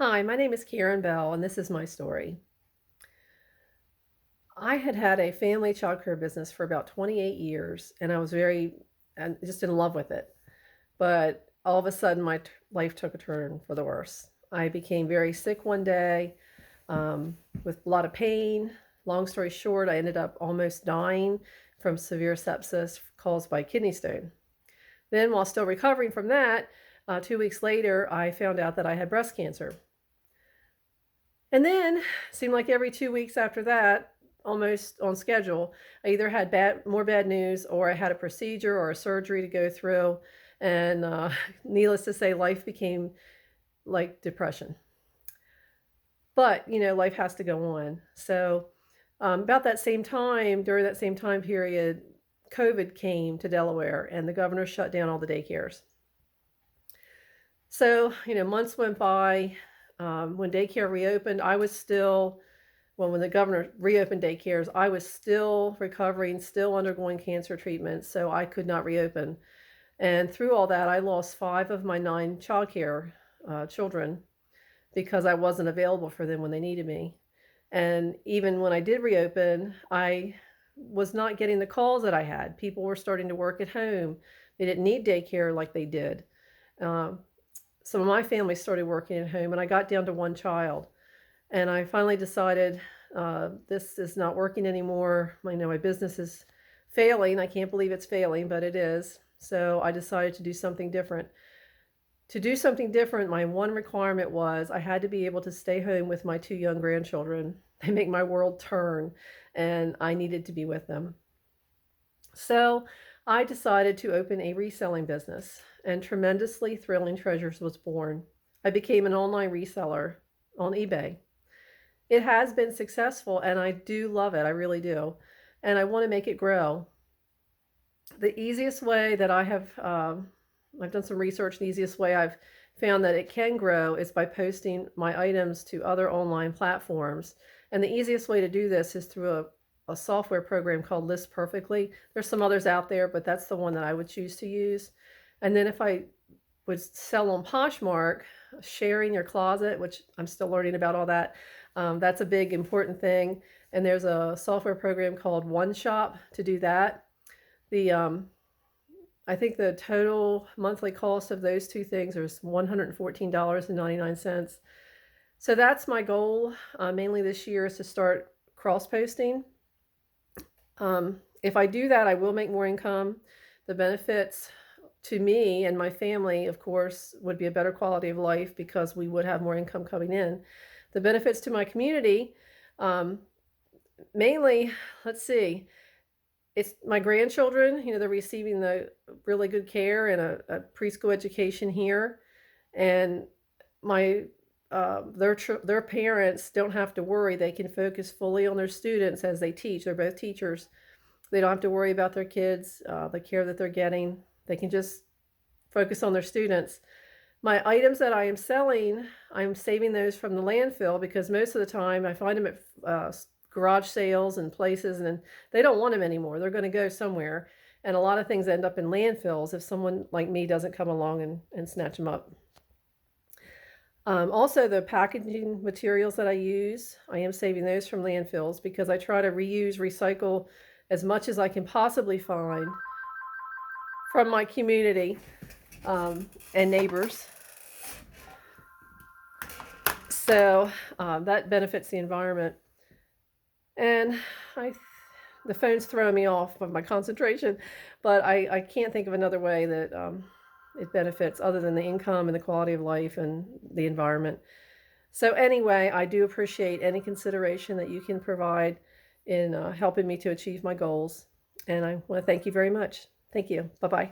Hi, my name is Karen Bell, and this is my story. I had had a family childcare business for about 28 years, and I was and just in love with it. But all of a sudden, life took a turn for the worse. I became very sick one day with a lot of pain. Long story short, I ended up almost dying from severe sepsis caused by kidney stone. Then, while still recovering from that, 2 weeks later, I found out that I had breast cancer. And then, it seemed like every 2 weeks after that, almost on schedule, I either had more bad news or I had a procedure or a surgery to go through, and, needless to say, life became like depression. But, life has to go on. So, about that same time, during that same time period, COVID came to Delaware, and the governor shut down all the daycares. So, months went by. When daycare reopened, when the governor reopened daycares, I was still recovering, still undergoing cancer treatment, so I could not reopen. And through all that, I lost 5 of my 9 childcare children because I wasn't available for them when they needed me. And even when I did reopen, I was not getting the calls that I had. People were starting to work at home. They didn't need daycare like they did. Um, some of my family started working at home, and I got down to 1 child. And I finally decided this is not working anymore. I know my business is failing. I can't believe it's failing, but it is. So I decided to do something different. To do something different, my one requirement was I had to be able to stay home with my 2 young grandchildren. They make my world turn, and I needed to be with them. So I decided to open a reselling business, and Tremendously Thrilling Treasures was born. I became an online reseller on eBay. It has been successful, and I do love it, I really do, and I wanna make it grow. The easiest way that I've done some research, the easiest way I've found that it can grow is by posting my items to other online platforms, and the easiest way to do this is through a software program called List Perfectly. There's some others out there, but that's the one that I would choose to use, and then if I would sell on Poshmark, sharing your closet, which I'm still learning about all that. That's a big important thing. And there's a software program called OneShop to do that. The I think the total monthly cost of those two things is $114.99. So that's my goal, mainly this year, is to start cross posting. If I do that, I will make more income. The benefits to me and my family, of course, would be a better quality of life because we would have more income coming in. The benefits to my community, um, mainly, let's see, it's my grandchildren, they're receiving the really good care and a preschool education here. And my their parents don't have to worry. They can focus fully on their students as they teach. They're both teachers. They don't have to worry about their kids, the care that they're getting. They can just focus on their students. My items that I am selling, I'm saving those from the landfill because most of the time I find them at garage sales and places, and they don't want them anymore. They're going to go somewhere. And a lot of things end up in landfills if someone like me doesn't come along and snatch them up. Also, the packaging materials that I use, I am saving those from landfills because I try to reuse, recycle as much as I can possibly find from my community and neighbors. So that benefits the environment. And I, the phone's throwing me off of my concentration, but I can't think of another way that it benefits other than the income and the quality of life and the environment. So anyway, I do appreciate any consideration that you can provide in helping me to achieve my goals. And I want to thank you very much. Thank you. Bye-bye.